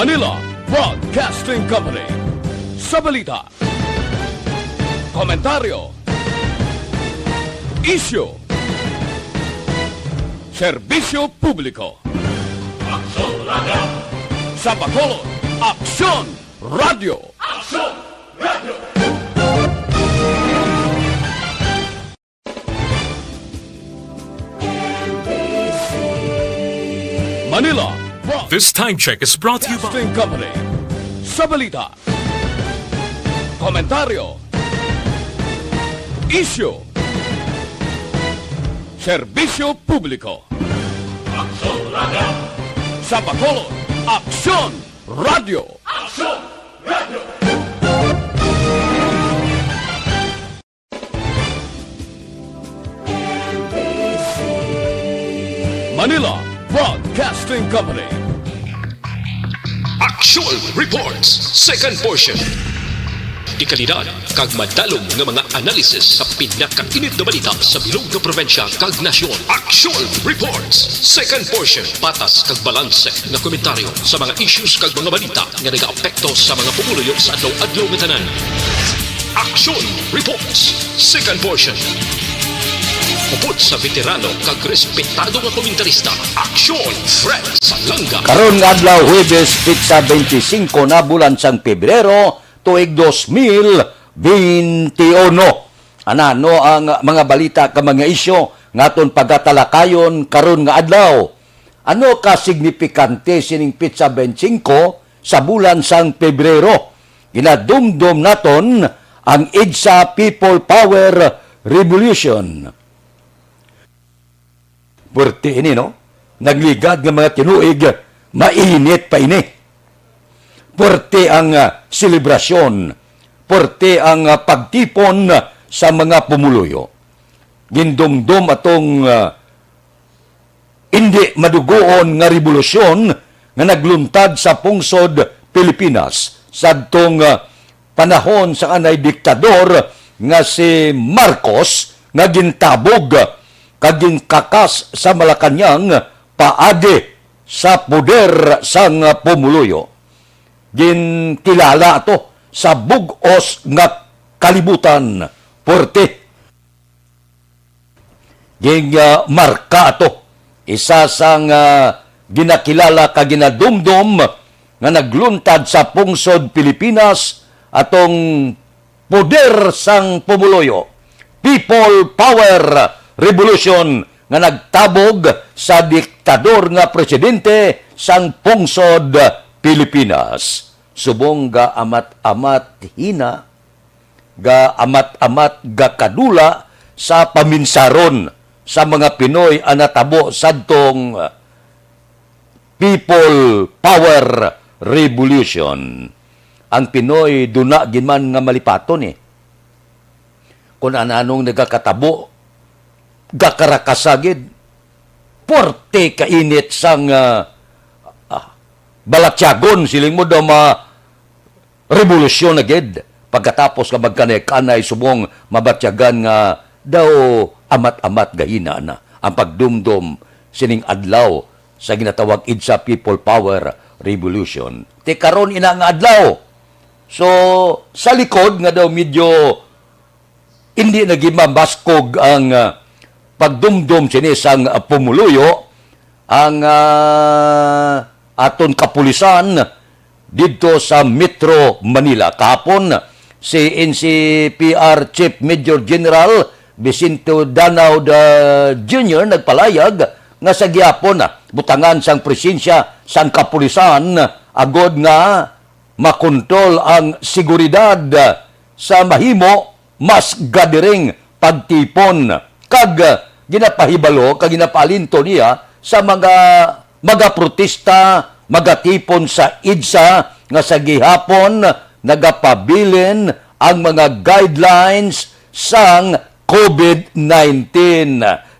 Manila Broadcasting Company. Sa balita, komentaryo, isyu, serbisyo publiko. Aksyon Radio! Sa Bacolod, Aksyon Radio! Aksyon Radio! Manila This time check is brought to you by Broadcasting Company. Sa balita, komentaryo, isyu, serbisyo publiko. Aksyon Radio! Sa Bacolod, Aksyon Radio! Aksyon Radio! Manila Broadcasting Company. Aksyon Reports, second portion. Di kalidad, kag madalong ng mga analisis sa pinakainit na balita sa bilog na probensya kag nasyon. Aksyon Reports, second portion. Patas kag balanse na komentaryo sa mga issues kag mga balita nga nag-aapekto sa mga pumuluyo sa adlaw-adlaw nga tanan. Aksyon Reports, second portion. Upod sa veterano kag respetado nga komentarista, Aksyon Fred Salanga. Karon nga adlaw Huwebes, pitsa 25 na bulan sang Pebrero, tuig 2021. Anano ang mga balita ka mga isyo ngaton pagatalakayon karon nga adlaw? Ano ka signifikante sining pitsa 25 sa bulan sang Pebrero? Ginadumdum naton ang EDSA People Power Revolution. Puwerte ini, no? Nagligad ng mga tinuig, mainit pa ini. Puwerte ang selebrasyon, puwerte ang pagtipon sa mga pumuluyo. Gindumdum atong hindi madugoon nga revolusyon nga nagluntad sa pungsod Pilipinas sa atong panahon sa anay diktador nga si Marcos nga gintabog kaging kakas sa Malacanang paade sa poder sang pumuluyo. Ginkilala ato sa bugos nga kalibutan porte. Ging marka ato isa sang ginakilala kag ginadumdum nga nagluntad sa pungsod Pilipinas atong poder sang pumuluyo. People Power Revolution nga nagtabog sa diktador nga presidente sang pungsod Pilipinas. Subong ga amat-amat hina, ga amat-amat ga kadula sa paminsaron sa mga Pinoy anatabo sadtong People Power Revolution. Ang Pinoy duna ginman nga malipaton kung ananong nagakatabo gakarakasagid, porte kainit sang balatyagon, siling mo daw revolusyon agad. Pagkatapos ka magkanay-kanay, subong mabatyagan nga daw amat-amat gahina na ang pagdumdum sining adlaw sa ginatawag EDSA People Power Revolution. Te karon ina nga adlaw. So, sa likod nga daw medyo hindi nagimambaskog ang pagdumdum sinisang pumuluyo ang aton kapulisan dito sa Metro Manila. Kahapon, si NCPR Chief Major General Vicente Danao Jr. nagpalayag nga sa gihapon butangan sang presensya sang kapulisan agod nga makontrol ang seguridad sa mahimo mas gathering pagtipon kag ginapahibalo kag ginapalinto niya sa mga protesta magatipon sa EDSA nga sa gihapon nagapabilin ang mga guidelines sang COVID-19.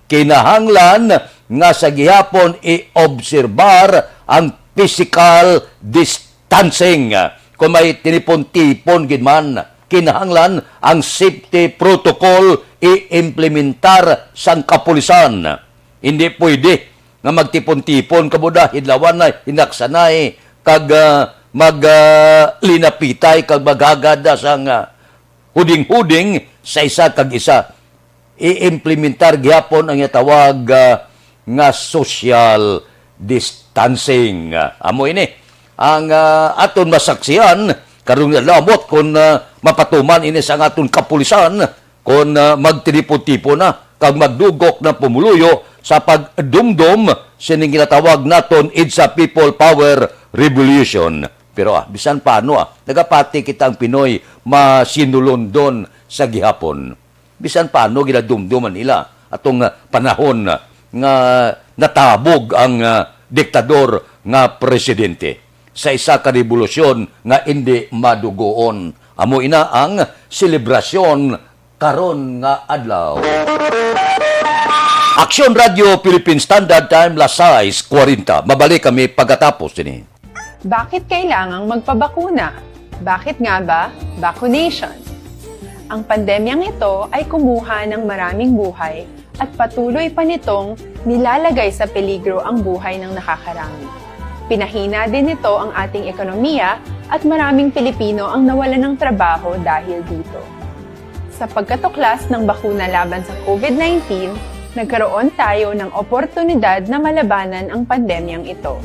Kinahanglan nga sa gihapon i-obserbar ang physical distancing. Kung may tinipon-tipon ginman, kinahanglan ang safety protocol i-implementar sang kapulisan. Hindi pwede nga magtipon-tipon kabuda hidlawan na hinaksanay kag maglinapitay kag maghagada sang huding-huding sa isa kag isa. I-implementar gyapon ang tawag nga social distancing. Amo ini ang aton masaksihan karong lamot kung mapatuman ini sa aton kapulisan kung magtiripo-tipo na kag magdugok na pumuluyo sa pagdumdum sining ginatawag naton It's a People Power Revolution. Pero bisan paano nagapati kitang Pinoy masinulondon sa gihapon. Bisan paano ginadumduman nila atong panahon nga natabog ang diktador nga presidente sa isa ka revolusyon nga hindi madugoon. Amo ina ang selebrasyon karon nga adlaw. Aksyon Radio Philippine Standard Time las 6:40. Mabalik kami pagkatapos din. Bakit kailangang magpabakuna? Bakit nga ba vaccination? Ang pandemyang ito ay kumuha ng maraming buhay at patuloy pa nitong nilalagay sa peligro ang buhay ng nakakarami. Pinahina din nito ang ating ekonomiya at maraming Pilipino ang nawalan ng trabaho dahil dito. Sa pagkatuklas ng bakuna laban sa COVID-19, nagkaroon tayo ng oportunidad na malabanan ang pandemyang ito.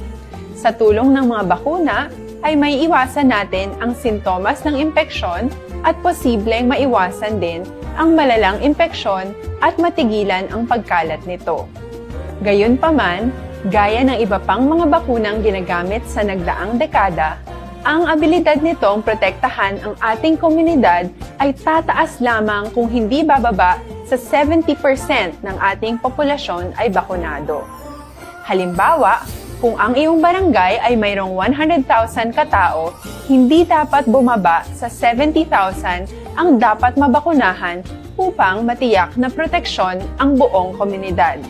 Sa tulong ng mga bakuna, ay may iwasan natin ang sintomas ng impeksyon at posibleng maiwasan din ang malalang impeksyon at matigilan ang pagkalat nito. Gayunpaman, gaya ng iba pang mga bakunang ginagamit sa nagdaang dekada, ang abilidad nitong protektahan ang ating komunidad ay tataas lamang kung hindi bababa sa 70% ng ating populasyon ay bakunado. Halimbawa, kung ang iyong barangay ay mayroong 100,000 katao, hindi dapat bumaba sa 70,000 ang dapat mabakunahan upang matiyak na proteksyon ang buong komunidad.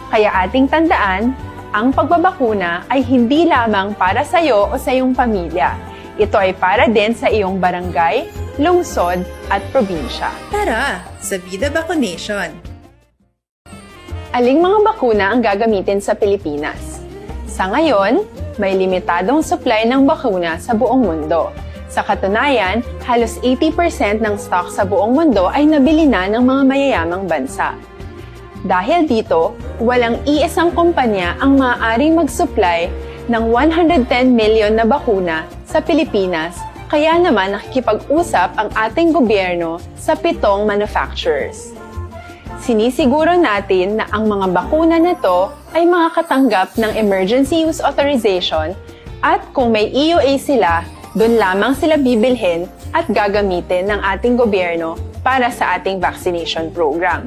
Kaya ating tandaan, ang pagbabakuna ay hindi lamang para sa iyo o sa iyong pamilya. Ito ay para din sa iyong barangay, lungsod at probinsya. Tara, sa Vida Vaccination! Aling mga bakuna ang gagamitin sa Pilipinas? Sa ngayon, may limitadong supply ng bakuna sa buong mundo. Sa katunayan, halos 80% ng stock sa buong mundo ay nabili na ng mga mayayamang bansa. Dahil dito, walang iisang kumpanya ang maaaring mag-supply ng 110 million na bakuna sa Pilipinas, kaya naman nakikipag-usap ang ating gobyerno sa 7 manufacturers. Sinisiguro natin na ang mga bakuna na to ay makakatanggap ng Emergency Use Authorization at kung may EUA sila, doon lamang sila bibilhin at gagamitin ng ating gobyerno para sa ating vaccination program.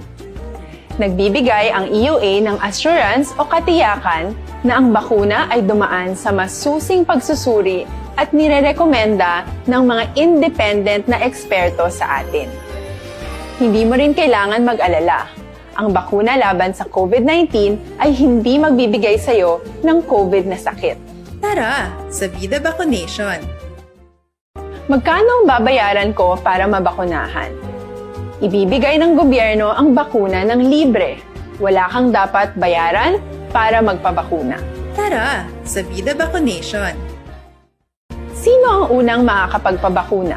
Nagbibigay ang EUA ng assurance o katiyakan na ang bakuna ay dumaan sa masusing pagsusuri at nirerekomenda ng mga independent na eksperto sa atin. Hindi mo rin kailangan mag-alala. Ang bakuna laban sa COVID-19 ay hindi magbibigay sa iyo ng COVID na sakit. Tara, sa Vida Vaccination! Magkano ang babayaran ko para mabakunahan? Ibibigay ng gobyerno ang bakuna ng libre. Wala kang dapat bayaran para magpabakuna. Tara, sa Vida Vaccination! Sino ang unang makakapagpabakuna?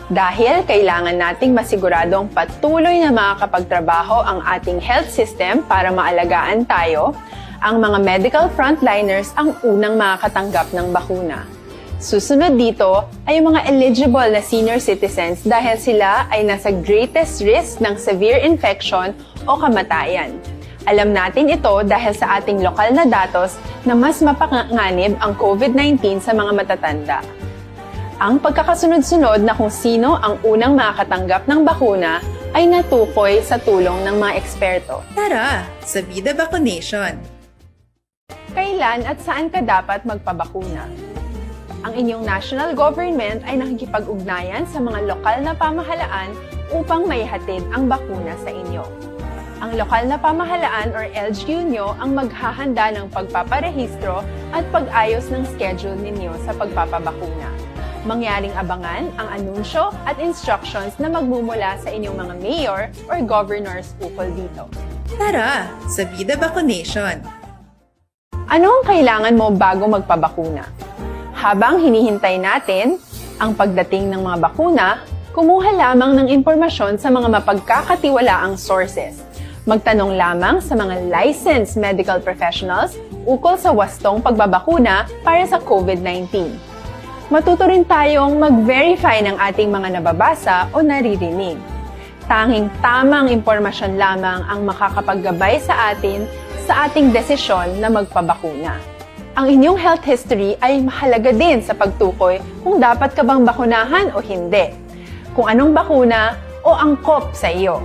Dahil kailangan nating masiguradong patuloy na makakapagtrabaho ang ating health system para maalagaan tayo, ang mga medical frontliners ang unang makakatanggap ng bakuna. Susunod dito ay yung mga eligible na senior citizens dahil sila ay nasa greatest risk ng severe infection o kamatayan. Alam natin ito dahil sa ating lokal na datos na mas mapanganib ang COVID-19 sa mga matatanda. Ang pagkakasunod-sunod na kung sino ang unang makakatanggap ng bakuna ay natukoy sa tulong ng mga eksperto. Tara, sa Vida Vaccination! Kailan at saan ka dapat magpabakuna? Ang inyong national government ay nakikipag-ugnayan sa mga lokal na pamahalaan upang maihatid ang bakuna sa inyo. Ang lokal na pamahalaan or LGU nyo ang maghahanda ng pagpaparehistro at pag-ayos ng schedule ninyo sa pagpapabakuna. Mangyaring abangan ang anunsyo at instructions na magmumula sa inyong mga mayor or governors ukol dito. Tara, sa Vida Vaccination! Ano ang kailangan mo bago magpabakuna? Habang hinihintay natin ang pagdating ng mga bakuna, kumuha lamang ng impormasyon sa mga mapagkakatiwalaang sources. Magtanong lamang sa mga licensed medical professionals ukol sa wastong pagbabakuna para sa COVID-19. Matuto rin tayong mag-verify ng ating mga nababasa o naririnig. Tanging tamang impormasyon lamang ang makakapaggabay sa atin sa ating desisyon na magpabakuna. Ang inyong health history ay mahalaga din sa pagtukoy kung dapat ka bang bakunahan o hindi, kung anong bakuna o angkop sa iyo.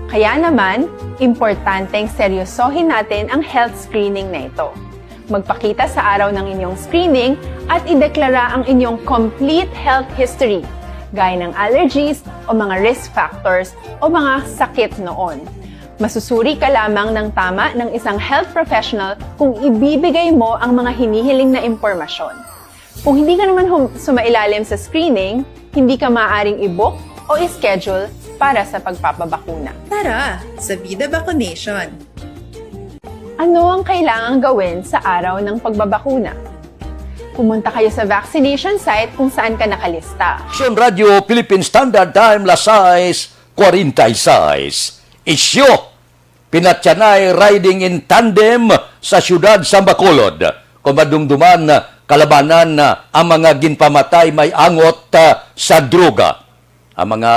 Kaya naman, importanteng seryosohin natin ang health screening na ito. Magpakita sa araw ng inyong screening at ideklara ang inyong complete health history, gaya ng allergies o mga risk factors o mga sakit noon. Masusuri ka lamang ng tama ng isang health professional kung ibibigay mo ang mga hinihiling na impormasyon. Kung hindi ka naman sumailalim sa screening, hindi ka maaaring i-book o i-schedule para sa pagpapabakuna. Tara sa Vida Vaccination. Ano ang kailangang gawin sa araw ng pagbabakuna? Pumunta kayo sa vaccination site kung saan ka nakalista. Aksyon Radio, Philippine Standard Time, las 6:46. Isyo, pinatyanay riding in tandem sa siyudad sa Bacolod. Kung madumduman, kalabanan ang mga ginpamatay may angot sa droga. Ang mga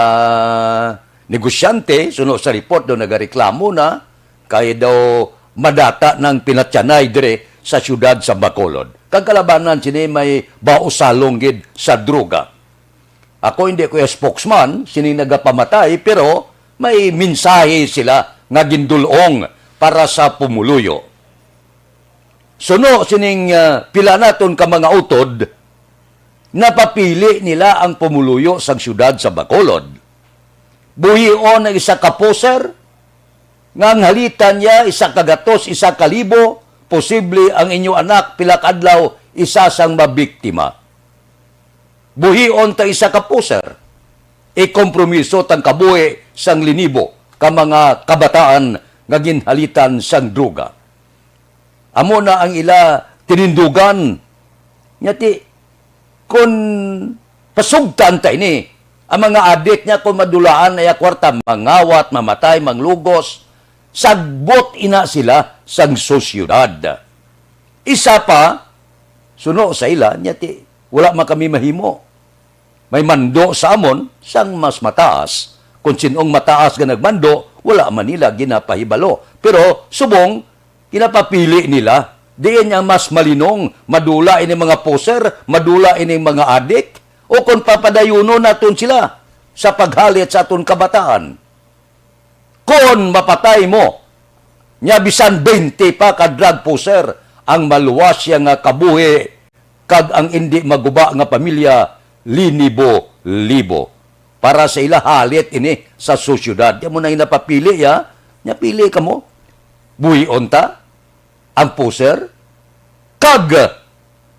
negosyante, sunod sa report daw nagareklamo na, kaya daw madata ng pinatyanay dire sa siyudad sa Bacolod. Kagkalabanan sini may bausalong gid sa droga. Ako hindi ko yung spokesman, sini nagapamatay, pero may mensahe sila nga gindulong para sa pumuluyo. Suno sining pila naton ka mga utod, napapili nila ang pumuluyo sa siyudad sa Bacolod. Buhion ang isa ka poser, nga ang halitan niya isa kagatos, isa kalibo, posible ang inyo anak pila kadlaw isa sang mabiktima. Buhion ta isa ka poser, kompromiso tang kabuhi sang linibo ka mga kabataan nga ginhalitan sang droga. Amo na ang ila tinindugan nyati kun pasugtan ta ini ang mga adik niya kung madulaan ay kwarta mangawat, mamatay, manglugos, sagbot ina sila sang sosyudad. Isa pa suno sa ila nyati wala man kami mahimo. May mando sa amon sang mas mataas. Kung sinong mataas nga nagmando, wala man nila ginapahibalo. Pero subong, kinapapili nila, diin ang mas malinong, madula ini mga poser, madula ini mga adik, o kung papadayuno naton sila sa paghalit sa aton kabataan. Kung mapatay mo, nya bisan 20 pa ka drug poser, ang maluwas siya nga kabuhi, kag ang hindi maguba nga pamilya, linibo-libo. Para sa ila halit ini sa sosyudad. Yan mo na napapili, ya. Napili ka mo. Buhion ta, ang poser, kag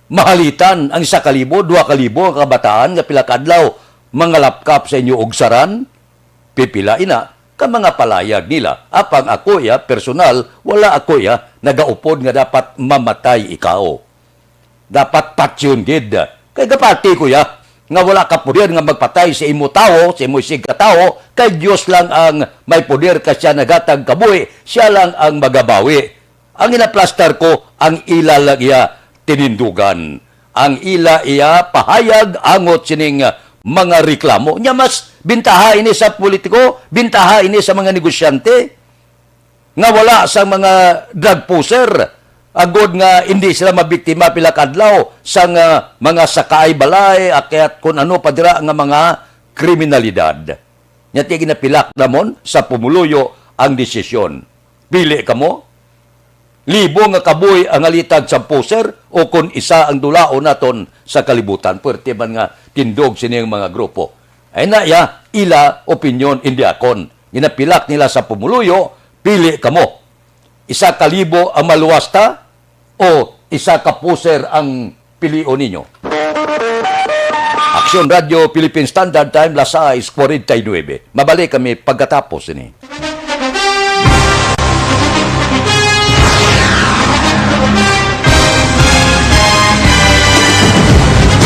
mahalitan ang 1,000, 2,000 kabataan nga pila kadlaw mga lapkap sa inyo og saran, pipila ina ka mga palayag nila. Apang ako ya, personal, wala ako ya, nagaupod nga dapat mamatay ikaw. Dapat patsyon gid. Kay gapati ko ya, nga wala ka poder nga magpatay sa imo tao, sa imo sig katao, kay Dios lang ang may poder ka siya nagatag kabuhi, siya lang ang magabawi. Ang inaplastar ko, ang ila lang iya tinindugan. Ang ila iya pahayag angot sining mga reklamo. Nya mas bintaha ini sa politiko, bintaha ini sa mga negosyante, nga wala sa mga drug poser, agod nga hindi sila mabiktima pila kadlaw sa mga sakay balay akyat kun ano padira nga mga kriminalidad. Nyati ginapilak namon sa pumuluyo ang desisyon. Pili kamo, libo nga kabuhi ang alitag sa poser o kun isa ang dulaon naton sa kalibutan. Puwerte man nga tindog sining mga grupo. Ay na ya, ila opinion hindi akon. Ginapilak nila sa pumuluyo, pili kamo. 1,000 ang maluwas ta, o isa ka poser ang pilion ninyo. Aksyon Radio, Philippine Standard Time, las 6:49. Mabalik kami pagkatapos ini.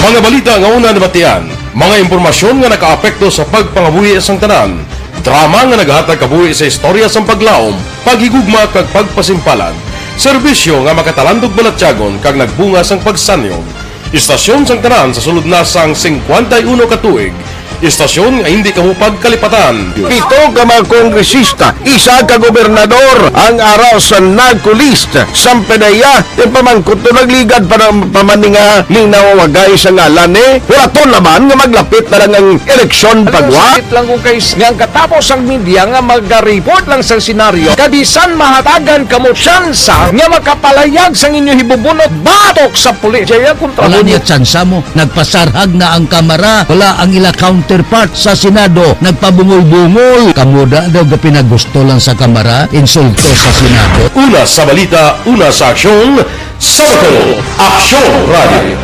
Mga balita nga una nabatian, mga impormasyon nga nakaapekto sa pagpangabuhi sang tanan, drama nga naghatag kabuhi sa istorya sang paglaom, paghigugma kag pagpasimpalan, serbisyo nga makatalandog balatyagon kag nagbunga sang pagsanyog, istasyon sang tanan sa sulod na sang 51 ka tuig, istasyon nga hindi kamupag kalipatan. 7 ka mga kongresista, 1 ka gobernador ang araw sa nagkulist sang pedaya yung pamangkot to nagligad para pamaninga ning nawagay sa ngalan wala to naman nga maglapit na lang ang eleksyon pagwa. Sakit lang kung kayo nga katapos ang media nga mag-report lang sa senaryo kabisan mahatagan kamo tsansa nga makapalayag sang inyo hibubunot batok sa pulis. Kaya kontra Wala mo niya tsansa mo. Nagpasarhag na ang kamera. Wala ang ila counterpart sa Senado. Nagpabungol-bungol. Kamuda daw ga pinagusto lang sa kamera. Insulto sa Senado. Una sa balita, una sa aksyon, SalangaNo, Aksyon Radio.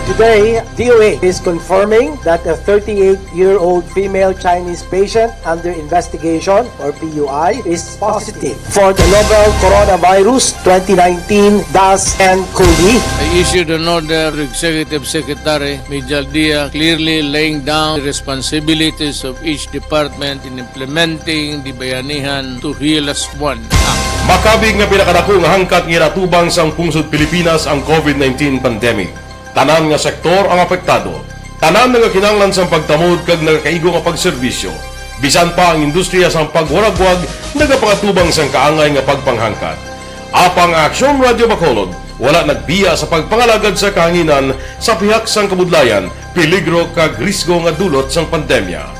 Today, DOA is confirming that a 38-year-old female Chinese patient under investigation, or PUI, is positive for the novel coronavirus 2019-10-CoV. I issued an order to Executive Secretary Mijal Dia clearly laying down the responsibilities of each department in implementing the Bayanihan to Heal as One Act. Makabig nga pinakadako nga hangkat nga natubang sang pungsod Pilipinas ang COVID-19 pandemic. Tanan nga sektor ang apektado. Tanan nga kinahanglan sang pagtamod kag nagakaigo nga pagserbisyo. Bisan pa ang industriya sang pagwaragwag nagapangatubang sang kaangay nga pagpanghangkat. Apang Aksyon Radio Bacolod wala nagbiya sa pagpangalagad sa kahanginan sa pihak sang kabudlayan, peligro kag risgo nga dulot sang pandemya.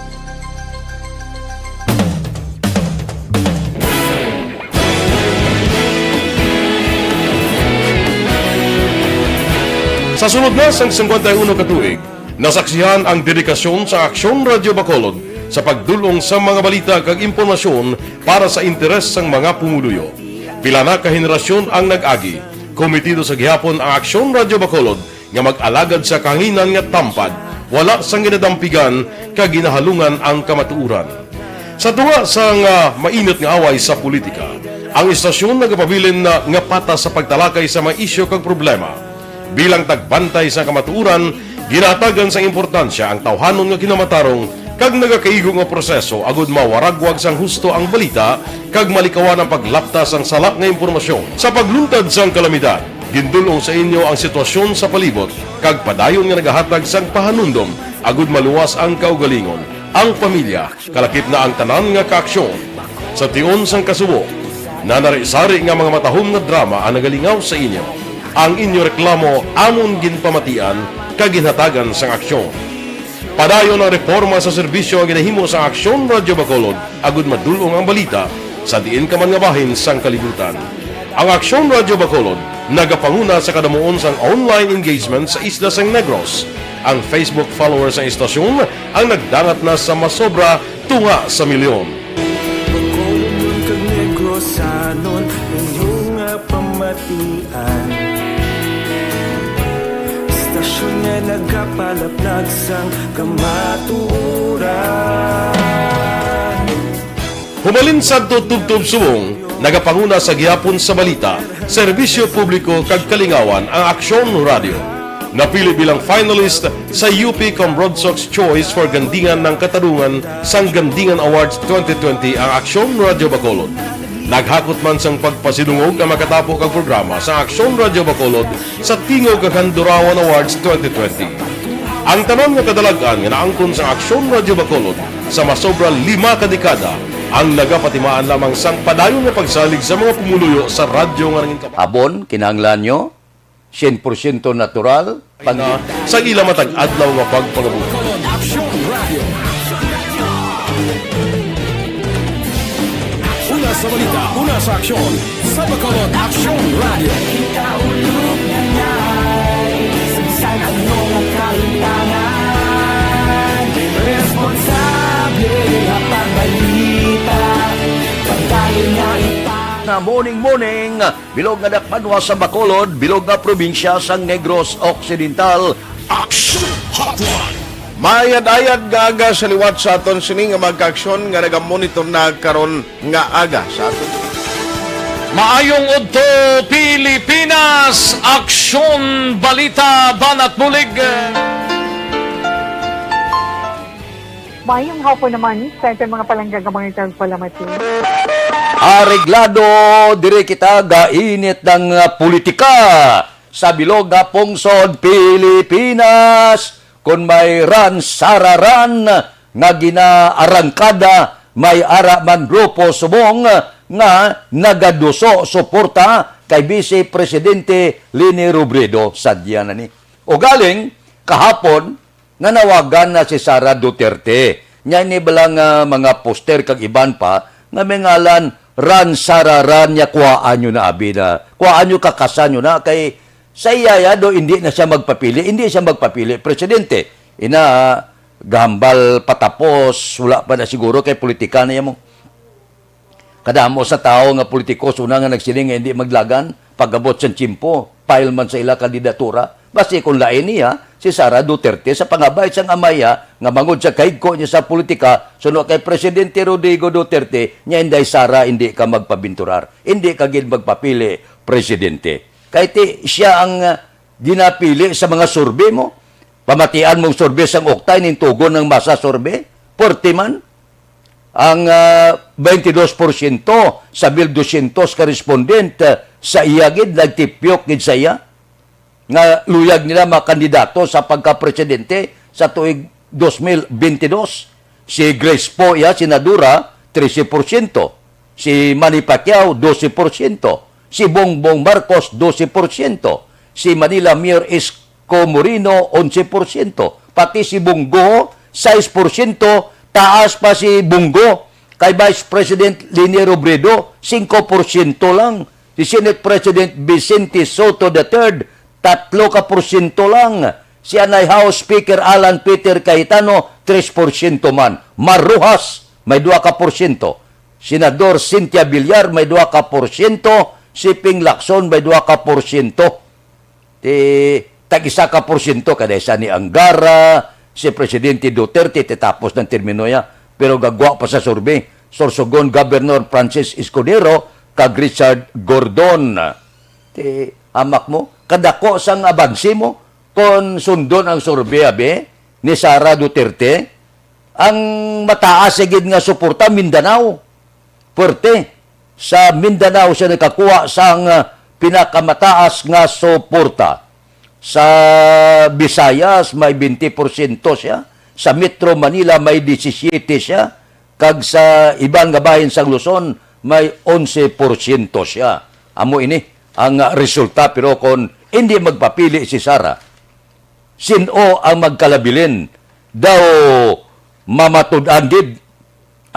Sa sunod na sang 51 ka tuig, nasaksihan ang dedikasyon sa Aksyon Radio Bacolod sa pagdulong sa mga balita kag impormasyon para sa interes sang mga pumuluyo. Pila na ka henerasyon ang nag-agi, komitido sa gihapon ang Aksyon Radio Bacolod nga mag-alagad sa kahanginan nga tampad, wala sang ginadampigan kag ginahalungan ang kamatuuran. Sa tunga sang mainit nga away sa politika, ang istasyon nagapabilin na nga patas sa pagtalakay sa mga isyu kag problema. Bilang tagbantay sa kamatuuran, ginatagan sa importansya ang tawhanon nga kinamatarong kag nagakaigo nga proseso agud mawaragwag sang husto ang balita kag malikawan ang paglaptas ang salak nga impormasyon. Sa pagluntad sang kalamidad, gindulong sa inyo ang sitwasyon sa palibot kag padayon nga nagahatag sang pahanundom agud maluwas ang kaugalingon, ang pamilya, kalakip na ang tanan nga kaaksyon. Sa tion sang kasubo, nanari-sari nga mga matahom nga drama ang nagalingaw sa inyo. Ang inyo reklamo amon ginpamatian kag ginhatagan sang aksyon. Padayon ang reforma sa serbisyo ang ginahimo sa Aksyon Radio Bacolod agud madulong ang balita sa diin ka man nga bahin sang kalibutan. Ang Aksyon Radio Bacolod nagapanguna sa kadamuon sang online engagement sa isla sang Negros. Ang Facebook followers sa istasyon ang nagdangat na sa masobra tunga sa milyon. Bacolod kag Negros sanon inyong pamatian. Stasyon nga nagapalaplag sang kamaturan. Humalin sa tutubtub subong, nagapanguna sa gihapon sa balita, serbisyo publiko kag kalingawan ang Aksyon Radio. Napili bilang finalist sa UP Broadsox Choice for Gandingan ng Katarungan sang Gandingan Awards 2020 ang Aksyon Radio Bacolod. Naghakot man sang pagpasidungog ang makatapo kang programa sa Aksyon Radio Bacolod sa Tingog kag Handurawan Awards 2020. Ang tanon nga kadalagan nga naangkon sa Aksyon Radio Bacolod sa masobra 5 ka dekada ang nagapatimaan lamang sang padayon nga pagsalig sa mga pumuluyo sa radyo nga nangin kapag. Habon, kinahanglan nyo, 100% natural, sa ila matag adlaw nga pagpangabuhi. Una sa balita, una sa aksyon, sa Bacolod Aksyon Radio. Ikaulog na na'y SalangaNo ang kalintangan. Responsable ang pagbalita, pagkain na na morning, bilog nga dakpanwa sa Bacolod, bilog nga probinsya sang Negros Occidental. Aksyon Hotline. Mayad-ayad nga aga sa liwat sa aton sini nga magka-aksyon nga nagamonitor na karon nga aga sa aton. Maayong udto Pilipinas, Aksyon Balita Banat Bulig. Mayong hapon naman sa ating mga palanggang mga palamati. Areglado dire kita gainit ng politika sa bilog nga pungsod Pilipinas kung may sararan nga ginaarangkada may ara man grupo subong nga nagaduso suporta kay Vice Presidente Leni Robredo sadya na ni. O galing kahapon nga nawagan na si Sara Duterte. Nya ni balang mga poster kag iban pa nga may ngalan sararan niya kuhaan nyo na abi na. Kuhaan nyo kakasan nyo na kay sa iyaya do hindi na siya magpapili. Hindi siya magpapili. Presidente, gambal patapos, wala pa na siguro kay politika na mo. Kadamo sa tao nga politikos una nga nagsiling nga hindi maglagan, pagabot sa tsimpo, file man sa ila kandidatura. Basta kung lain niya, si Sara Duterte sa pangabay sang amaya nga mangod sa kahigko niya sa politika suno kay Presidente Rodrigo Duterte niya inday Sara hindi ka magpabinturar, hindi ka gid magpapili presidente. Kay siya ang ginapili sa mga survey mo. Pamatian mong survey sang Oktay ning tugon ng masa survey 40 man ang 22% sa 1,200 ka respondent sa iya gid nagtipyok gid sa iya nga luyag nila mga kandidato sa pagka-presidente sa tuig 2022. Si Grace Poe, senadora, 13%. Si Manny Pacquiao, 12%. Si Bongbong Marcos, 12%. Si Manila Mayor Isko Moreno, 11%. Pati si Bongo, 6%. Taas pa si Bongo. Kay Vice President Leni Robredo, 5% lang. Si Senate President Vicente Soto III, 3% lang. Si Anay House Speaker Alan Peter Cayetano, 3% man. Maruhas, may 2%. Senador Cynthia Villar, may 2%. Si Ping Lacson, may 2%. Tag-1% kada isa ni Angara, si Presidente Duterte, tapos ng termino niya. Pero gagwa pa sa survey. Sorsogon Governor Francis Escudero, kag Richard Gordon. Amak mo, kadako sang abansi mo, kung sundon ang survey ni Sara Duterte, ang mataas sigid nga suporta Mindanao. Puerte. Sa Mindanao siya nakakuha sang pinakamataas nga suporta. Sa Visayas may 20% siya. Sa Metro Manila may 17 siya. Kag sa ibang nga bahin sa Luzon may 11% siya. Amo ini ang resulta, pero kung hindi magpapili si Sara, sino ang magkalabilin? Daw mamatud-an gid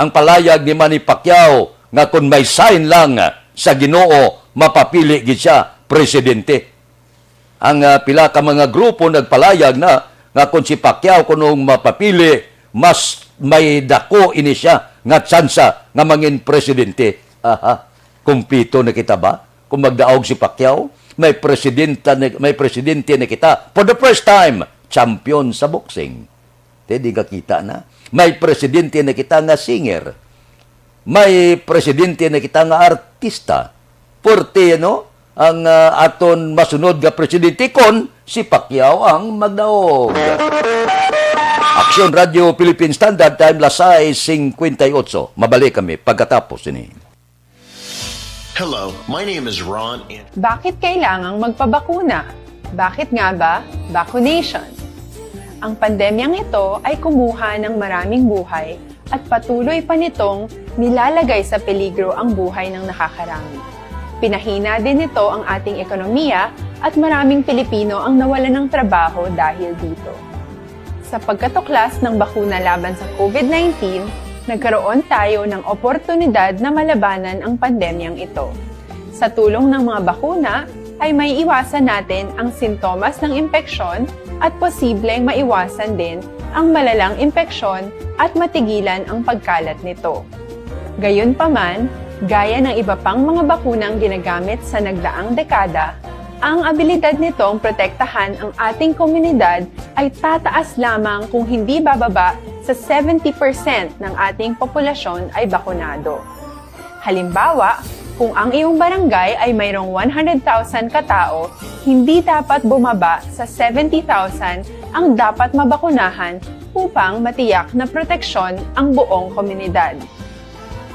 ang palayag ni Manny Pacquiao nga kung may sign lang sa Ginoo, mapapili gid siya presidente. Ang pila ka mga grupo nagpalayag na nga kung si Pacquiao kunong mapapili, mas may dako ini siya nga tsansa nga mangin presidente. Kumpito na kita ba? Kung magdaog si Pacquiao, may presidente na kita. For the first time, champion sa boxing. Di ka kita na. May presidente na kita nga singer. May presidente na kita nga artista. Porte, ang aton masunod nga presidente kon si Pacquiao ang magdaog. Aksyon Radio Philippine Standard Time, Lasay 58. Mabalik kami pagkatapos ini. Hello, my name is Ron. Bakit kailangang magpabakuna? Bakit nga ba? Vaccination. Ang pandemyang ito ay kumuha ng maraming buhay at patuloy pa nitong nilalagay sa peligro ang buhay ng nakakarami. Pinahina din nito ang ating ekonomiya at maraming Pilipino ang nawalan ng trabaho dahil dito. Sa pagkatuklas ng bakuna laban sa COVID-19, nagkaroon tayo ng oportunidad na malabanan ang pandemyang ito. Sa tulong ng mga bakuna, ay may iwasan natin ang sintomas ng impeksyon at posibleng maiwasan din ang malalang impeksyon at matigilan ang pagkalat nito. Gayunpaman, gaya ng iba pang mga bakunang ginagamit sa nagdaang dekada, ang abilidad nitong protektahan ang ating komunidad ay tataas lamang kung hindi bababa sa 70% ng ating populasyon ay bakunado. Halimbawa, Kung ang iyong barangay ay mayroong 100,000 katao, hindi dapat bumaba sa 70,000 ang dapat mabakunahan upang matiyak na proteksyon ang buong komunidad.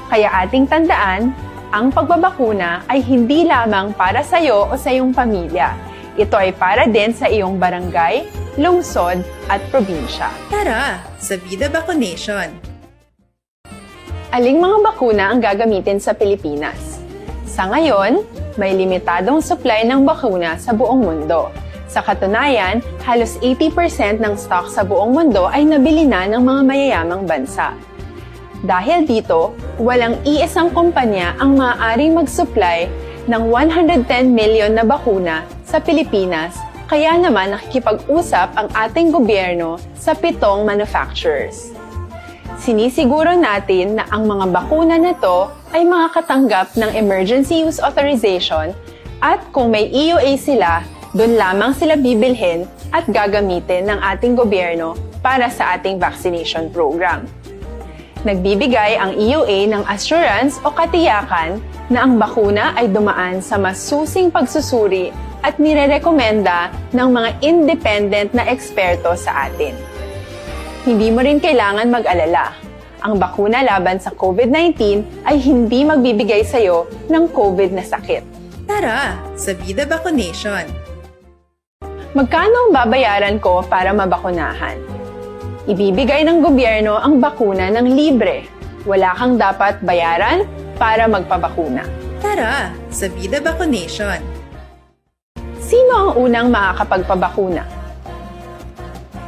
Kaya ating tandaan, ang pagbabakuna ay hindi lamang para sa iyo o sa iyong pamilya. Ito ay para din sa iyong barangay, lungsod at probinsya. Tara, sa Vida Vaccination! Aling mga bakuna ang gagamitin sa Pilipinas? Sa ngayon, may limitadong supply ng bakuna sa buong mundo. Sa katunayan, halos 80% ng stock sa buong mundo ay nabili na ng mga mayayamang bansa. Dahil dito, walang iisang kumpanya ang maaaring mag-supply ng 110 million na bakuna sa Pilipinas, kaya naman nakikipag-usap ang ating gobyerno sa 7 manufacturers. Sinisiguro natin na ang mga bakuna na to ay makakatanggap ng Emergency Use Authorization at kung may EUA sila, doon lamang sila bibilhin at gagamitin ng ating gobyerno para sa ating vaccination program. Nagbibigay ang EUA ng assurance o katiyakan na ang bakuna ay dumaan sa masusing pagsusuri at nirerekomenda ng mga independent na eksperto sa atin. Hindi mo rin kailangan mag-alala. Ang bakuna laban sa COVID-19 ay hindi magbibigay sa iyo ng COVID na sakit. Tara, sa Vida Vaccination! Magkano ang babayaran ko para mabakunahan? Ibibigay ng gobyerno ang bakuna ng libre. Wala kang dapat bayaran para magpabakuna. Tara, sa Vida Vaccination! Sino ang unang makakapagpabakuna?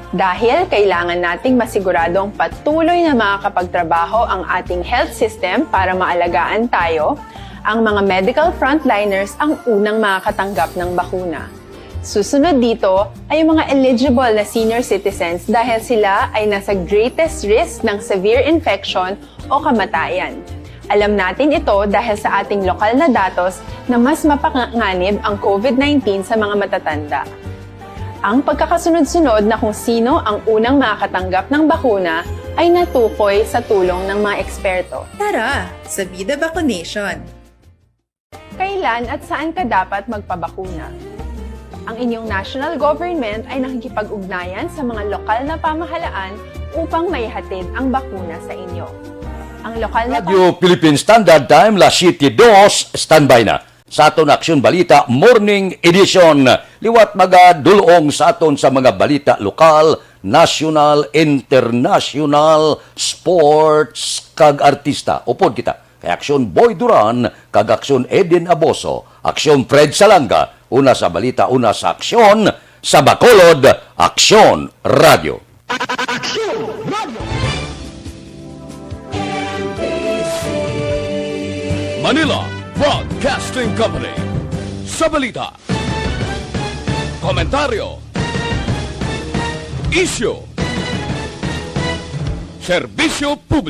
Dahil kailangan nating masiguradong patuloy na makakapagtrabaho ang ating health system para maalagaan tayo, ang mga medical frontliners ang unang makakatanggap ng bakuna. Susunod dito ay mga eligible na senior citizens dahil sila ay nasa greatest risk ng severe infection o kamatayan. Alam natin ito dahil sa ating lokal na datos na mas mapanganib ang COVID-19 sa mga matatanda. Ang pagkakasunod-sunod na kung sino ang unang makakatanggap ng bakuna ay natukoy sa tulong ng mga eksperto. Tara, sa Vida Vaccination! Kailan at saan ka dapat magpabakuna? Ang inyong national government ay nakikipag-ugnayan sa mga lokal na pamahalaan upang maihatid ang bakuna sa inyo. Ang lokal na Radio Philippine Standard Time, las 7:02, standby na. Sa aton Aksyon Balita Morning Edition, liwat magadulong sa aton sa mga balita lokal, national, international, sports, kag artista. Upod kita kay Aksyon Boy Duran, kag Aksyon Eden Aboso, Aksyon Fred Salanga, una sa balita, una sa aksyon, sa Bacolod, Aksyon Radio. Aksyon Radio! Manila Broadcasting Company. Sa balita, komentaryo, isyu, serbisyo publiko.